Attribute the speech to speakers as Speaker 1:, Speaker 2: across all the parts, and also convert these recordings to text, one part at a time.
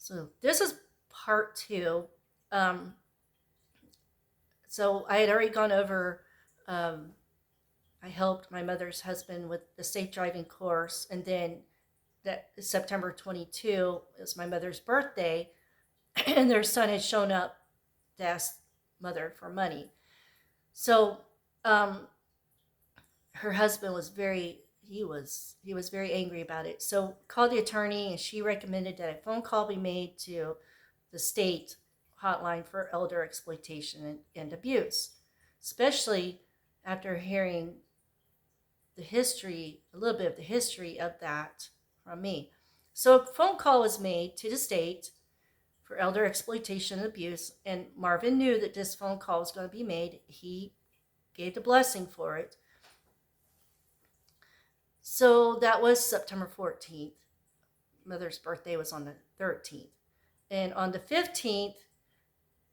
Speaker 1: So this is part two. Um, so I had already gone over. Um, I helped my mother's husband with the safe driving course, and then that September 22 is my mother's birthday, and their son had shown up to ask mother for money. So um, her husband was he was very angry about it. So called the attorney, and she recommended that a phone call be made to the state hotline for elder exploitation and abuse, especially after hearing a little bit of the history of that from me. So a phone call was made to the state for elder exploitation and abuse, and Marvin knew that this phone call was going to be made. He gave the blessing for it. So that was September 14th. Mother's birthday was on the 13th. And on the 15th,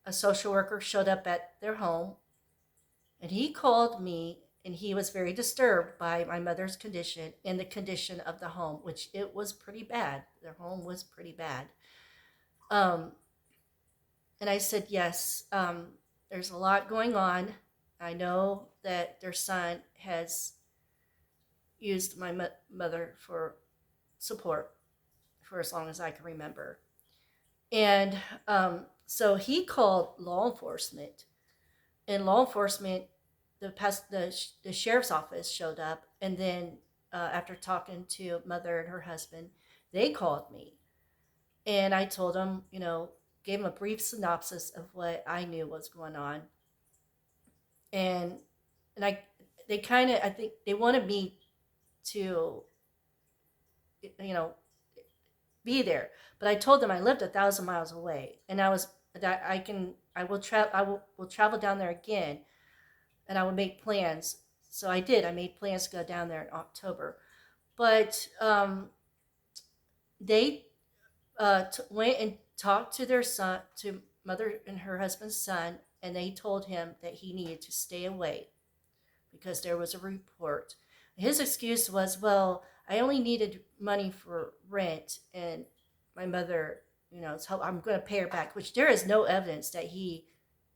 Speaker 1: a social worker showed up at their home, and he called me, and he was very disturbed by my mother's condition and the condition of the home, which it was pretty bad. Their home was pretty bad. Um, and I said, yes, there's a lot going on. I know that their son has used my mother for support for as long as I can remember. And so he called law enforcement, and law enforcement, the sheriff's office showed up, and then after talking to mother and her husband, they called me, and I told them, gave them a brief synopsis of what I knew was going on, and and they kind of, I think they wanted me to, you know, be there. But I told them I lived 1,000 miles away, and I will travel down there again, and I would make plans. So I did. I made plans to go down there in October, but they went and talked to their son, to mother and her husband's son, and they told him that he needed to stay away because there was a report. His excuse was, well, I only needed money for rent, and my mother, so I'm going to pay her back, which there is no evidence that he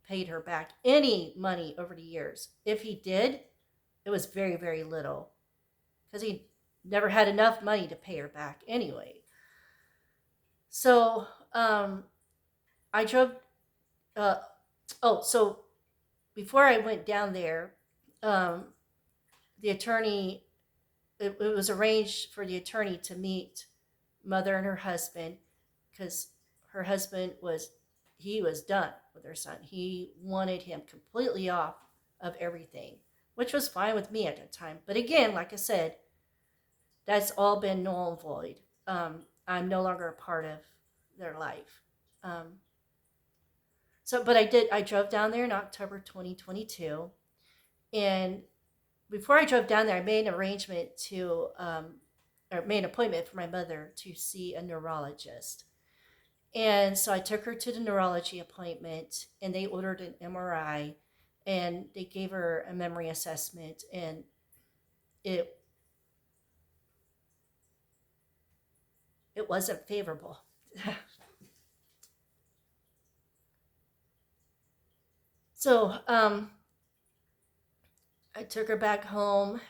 Speaker 1: paid her back any money over the years. If he did, it was very, very little because he never had enough money to pay her back anyway. So I drove. Uh, so before I went down there, um, the attorney, it was arranged for the attorney to meet mother and her husband because her husband was done with her son. He wanted him completely off of everything, which was fine with me at that time. But again, like I said, that's all been null and void. I'm no longer a part of their life. Um, but I drove down there in October 2022, and before I drove down there, I made an arrangement or made an appointment for my mother to see a neurologist. And so I took her to the neurology appointment, and they ordered an MRI, and they gave her a memory assessment, and it it wasn't favorable. So I took her back home,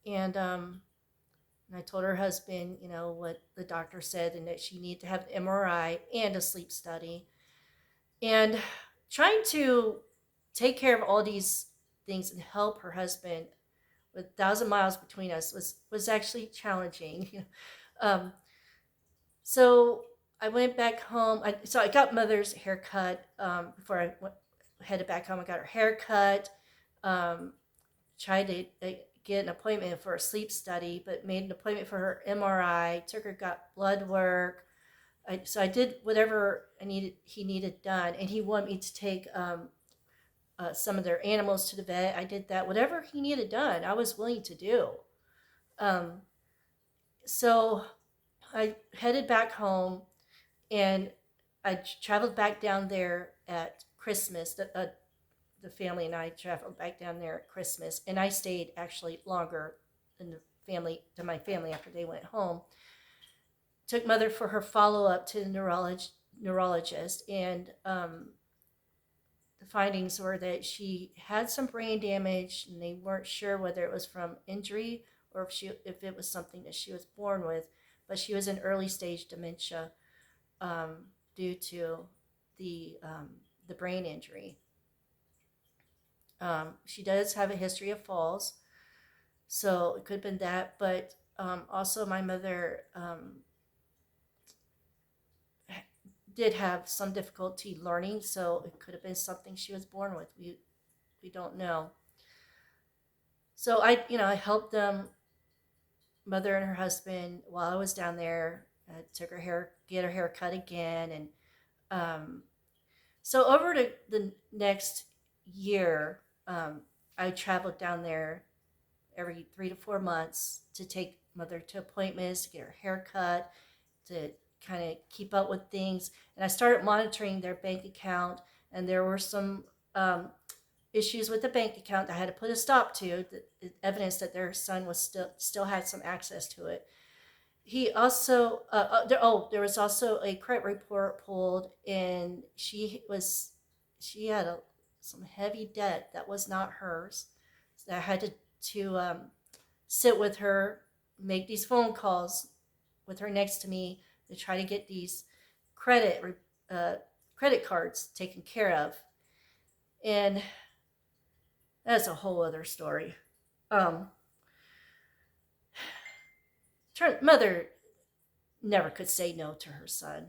Speaker 1: and I told her husband, what the doctor said, and that she needed to have an MRI and a sleep study. And trying to take care of all these things and help her husband with 1,000 miles between us was actually challenging. um, so I went back home. So I got mother's haircut before headed back home. I got her haircut. Um, Tried to get an appointment for a sleep study, but made an appointment for her MRI. Took her, got blood work. So I did whatever he needed done, and he wanted me to take some of their animals to the vet. I did that. Whatever he needed done, I was willing to do. Um, so I headed back home, and I traveled back down there at Christmas. The family and I traveled back down there at Christmas, and I stayed actually longer than my family after they went home. Took mother for her follow up to the neurologist, and the findings were that she had some brain damage, and they weren't sure whether it was from injury or if it was something that she was born with. But she was in early stage dementia due to the brain injury. She does have a history of falls, so it could have been that. But also, my mother did have some difficulty learning, so it could have been something she was born with. We don't know. So I helped them, mother and her husband, while I was down there. I took her hair, get her hair cut again, and um, so over the next year, I traveled down there every 3 to 4 months to take mother to appointments, to get her hair cut, to kind of keep up with things. And I started monitoring their bank account, and there were some issues with the bank account that I had to put a stop to. The evidence that their son was still had some access to it. He also there was also a credit report pulled, and she had some heavy debt that was not hers. So I had to sit with her, make these phone calls with her next to me to try to get these credit uh, credit cards taken care of, and that's a whole other story. Um, Mother never could say no to her son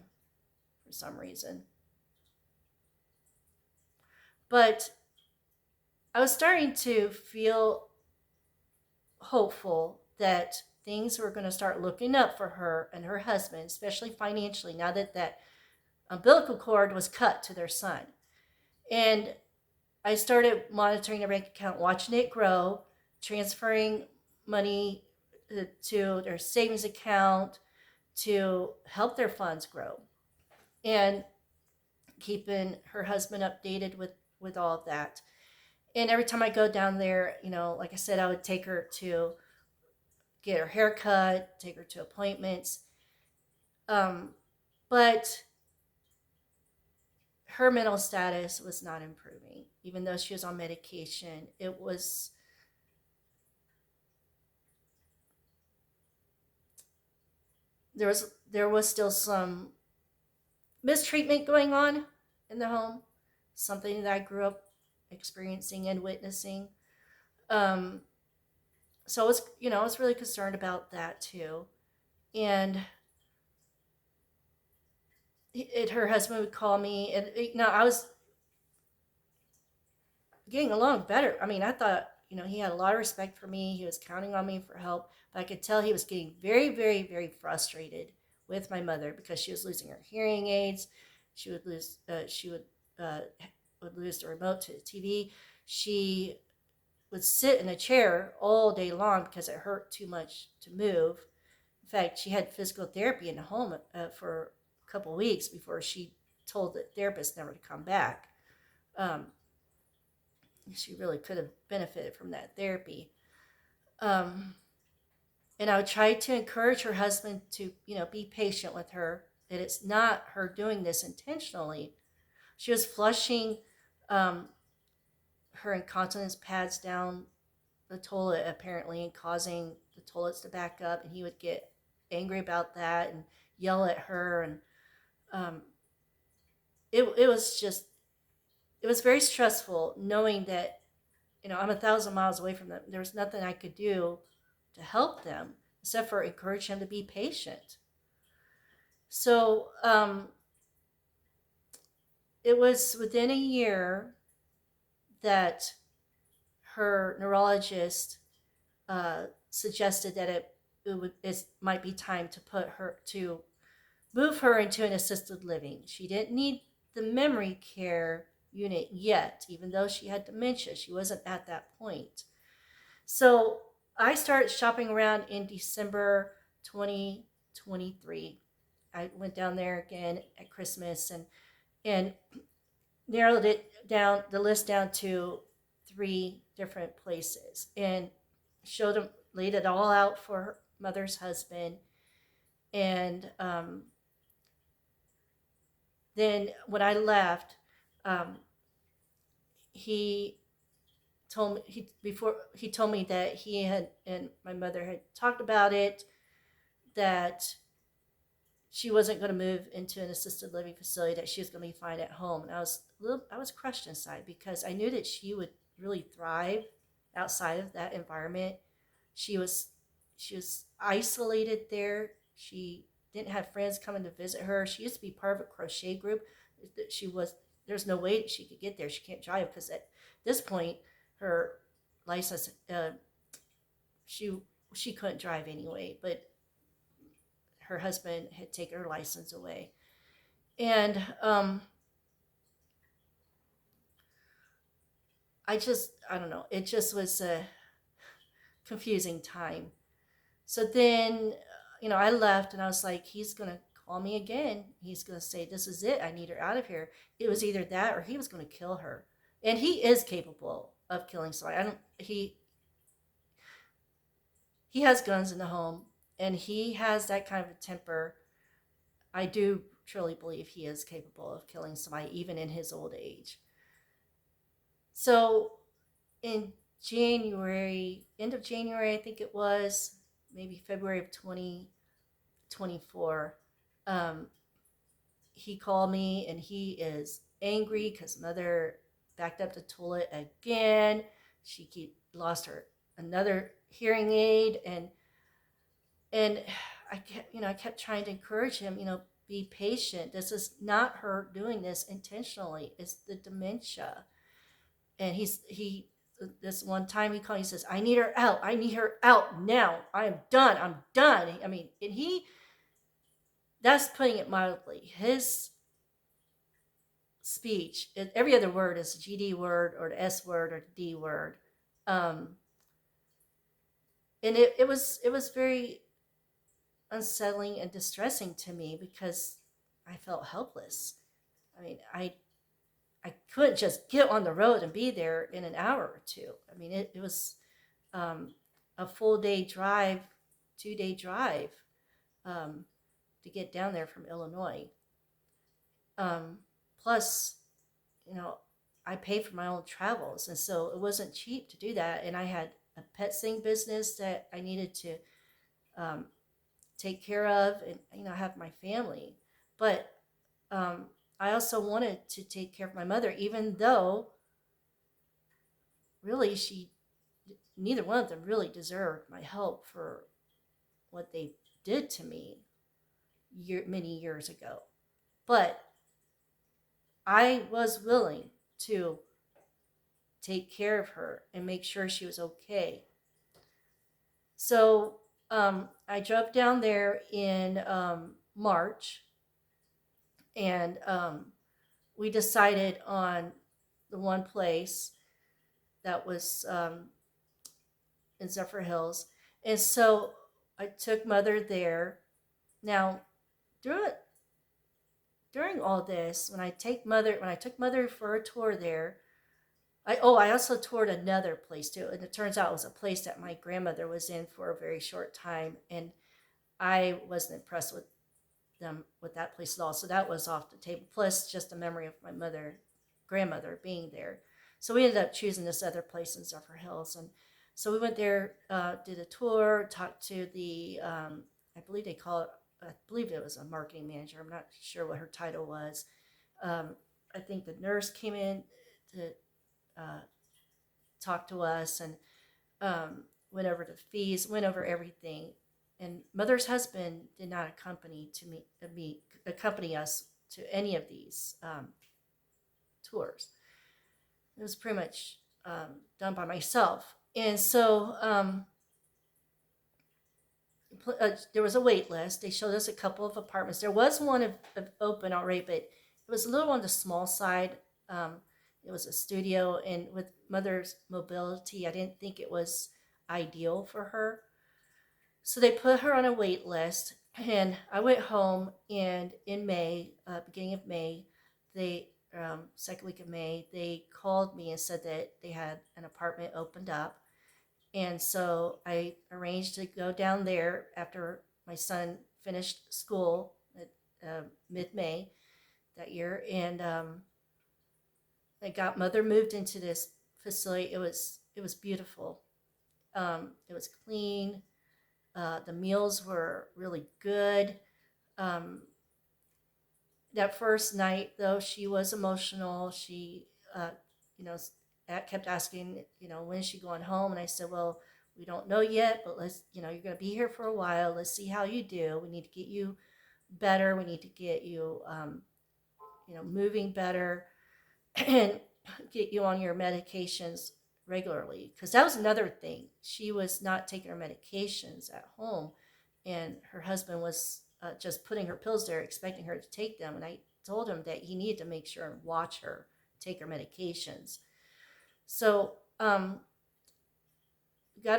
Speaker 1: for some reason, but I was starting to feel hopeful that things were going to start looking up for her and her husband, especially financially, now that that umbilical cord was cut to their son. And I started monitoring their bank account, watching it grow, transferring money to their savings account to help their funds grow, and keeping her husband updated with all of that. And every time I go down there, like I said, I would take her to get her hair cut, take her to appointments. But her mental status was not improving, even though she was on medication. There was still some mistreatment going on in the home, something that I grew up experiencing and witnessing. Um, so I was really concerned about that too. And her husband would call me, and I was getting along better. I mean, I thought he had a lot of respect for me. He was counting on me for help, but I could tell he was getting very, very, very frustrated with my mother because she was losing her hearing aids. She would lose. Uh, would lose the remote to the TV. She would sit in a chair all day long because it hurt too much to move. In fact, she had physical therapy in the home for a couple of weeks before she told the therapist never to come back. Um, she really could have benefited from that therapy. Um, and I would try to encourage her husband to, be patient with her. That it's not her doing this intentionally. She was flushing um, her incontinence pads down the toilet apparently, and causing the toilets to back up. And he would get angry about that and yell at her. And um, it was very stressful knowing that I'm 1,000 miles away from them. There was nothing I could do to help them except for encourage him to be patient. So it was within a year that her neurologist suggested that it might be time to move her into an assisted living. She didn't need the memory care unit yet, even though she had dementia. She wasn't at that point. So I started shopping around in December 2023. I went down there again at Christmas and narrowed the list down to 3 different places, and laid it all out for her mother's husband. And Then when I left, um, he he told me that he had and my mother had talked about it, that she wasn't going to move into an assisted living facility, that she was going to be fine at home. And I was crushed inside because I knew that she would really thrive outside of that environment. She was she was isolated there. She didn't have friends coming to visit her. She used to be part of a crochet group. She was There's no way she could get there. She can't drive because at this point her license she she couldn't drive anyway, but her husband had taken her license away. And I don't know, it just was a confusing time. So then, I left and I was like, he's going to call me again. He's going to say, this is it. I need her out of here. It was either that or he was going to kill her. And he is capable of killing somebody. I don't, he has guns in the home and he has that kind of a temper. I do truly believe he is capable of killing somebody, even in his old age. So in January, end of January, I think it was, maybe February of 2024, um, he called me and he is angry because mother backed up the toilet again. Lost her another hearing aid, and I kept trying to encourage him, be patient. This is not her doing this intentionally. It's the dementia. And he this one time he called, he says, I need her out. I need her out now. I am done. I'm done. I mean, and that's putting it mildly. His speech, every other word is a GD word or the S word or the D word. Um, and it was very unsettling and distressing to me because I felt helpless. I mean, I couldn't just get on the road and be there in an hour or two. I mean, it was um, a full day drive, 2 day drive, um, to get down there from Illinois. Um, Plus, you know, I paid for my own travels, and so it wasn't cheap to do that. And I had a pet sitting business that I needed to um, take care of, and have my family. But um, I also wanted to take care of my mother, even though really neither one of them really deserved my help for what they did to me many years ago. But I was willing to take care of her and make sure she was okay. So I drove down there in March, and we decided on the one place that was in Zephyr Hills. And so I took mother there. Now, during during all this, when I took mother for a tour there, I also toured another place too, and it turns out it was a place that my grandmother was in for a very short time, and I wasn't impressed with that place at all. So that was off the table. Plus, just a memory of my grandmother being there. So we ended up choosing this other place in Zephyr Hills, and so we went there, did a tour, talked to the I believe they call it. I believe it was a marketing manager. I'm not sure what her title was. Um, I think the nurse came in to uh, talk to us, and went over the fees, went over everything. And mother's husband did not accompany us to any of these tours. It was pretty much done by myself. And so there was a wait list. They showed us a couple of apartments. There was one open already, but it was a little on the small side. Um, it was a studio, and with mother's mobility, I didn't think it was ideal for her. So they put her on a wait list, and I went home. And in May, beginning of May, they second week of May, they called me and said that they had an apartment opened up. And so I arranged to go down there after my son finished school at mid May. that year, and mother moved into this facility. It was beautiful. It was clean. The meals were really good. Um, that first night, though, she was emotional. She, you know, kept asking, when is she going home? And I said, well, we don't know yet, but you're going to be here for a while. Let's see how you do. We need to get you better. We need to get you, moving better and get you on your medications regularly. Because that was another thing. She was not taking her medications at home, and her husband was just putting her pills there, expecting her to take them. And I told him that he needed to make sure and watch her take her medications. So got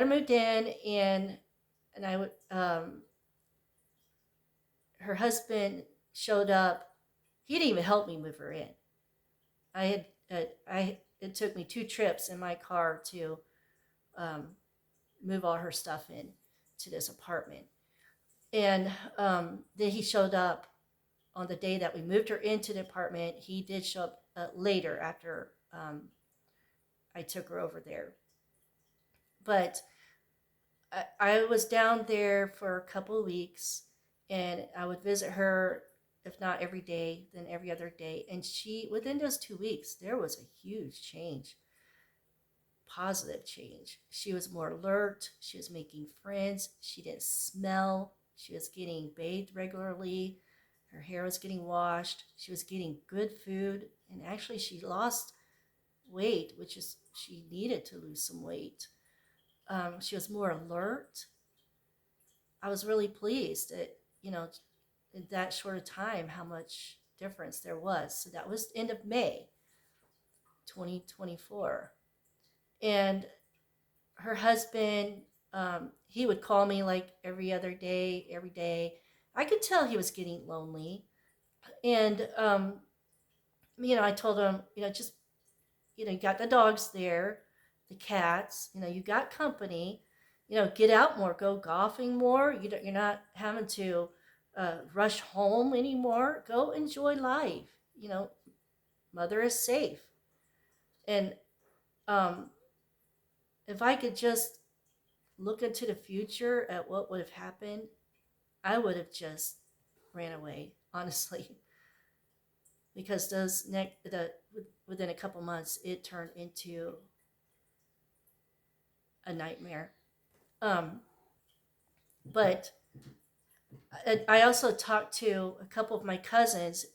Speaker 1: her moved in, and I would her husband showed up. He didn't even help me move her in. I had it took me 2 trips in my car to um, move all her stuff in to this apartment. And then he showed up on the day that we moved her into the apartment. He did show up later after I took her over there. But I was down there for a couple of weeks, and I would visit her, if not every day, then every other day. And within those 2 weeks, there was a huge change, positive change. She was more alert. She was making friends. She didn't smell. She was getting bathed regularly. Her hair was getting washed. She was getting good food. And actually, she lost weight, which is, she needed to lose some weight. She was more alert. I was really pleased that, in that short of time, how much difference there was. So that was end of May 2024. And her husband, he would call me like every other day, every day. I could tell he was getting lonely. And, I told him, just, you got the dogs there, the cats, you got company, get out more, go golfing more. You're not having to rush home anymore. Go enjoy life. Mother is safe. And if I could just look into the future at what would have happened, I would have just ran away, honestly. Because within a couple months, it turned into a nightmare. But I also talked to a couple of my cousins.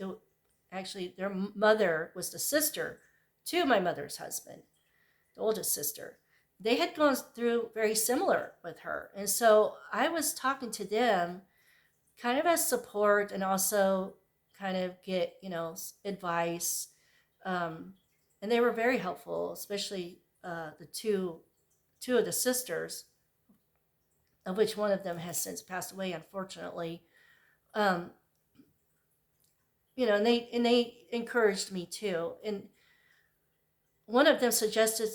Speaker 1: Actually, their mother was the sister to my mother's husband, the oldest sister. They had gone through very similar with her. And so I was talking to them kind of as support, and also kind of get, advice. And they were very helpful, especially the two of the sisters, of which one of them has since passed away, unfortunately. Um, and they encouraged me too. And one of them suggested,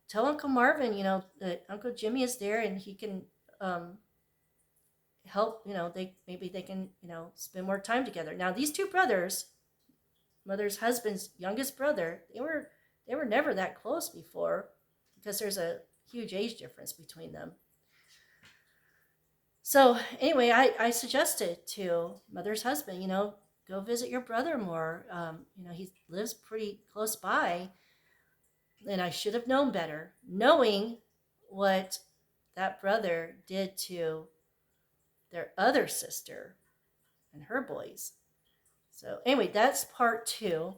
Speaker 1: tell Uncle Marvin, that Uncle Jimmy is there and he can help. They can spend more time together. Now these 2 brothers, mother's husband's youngest brother, they were never that close before, because there's a huge age difference between them. So anyway, I suggested to mother's husband, go visit your brother more. He lives pretty close by. And I should have known better, knowing what that brother did to their other sister and her boys. So anyway, that's part 2.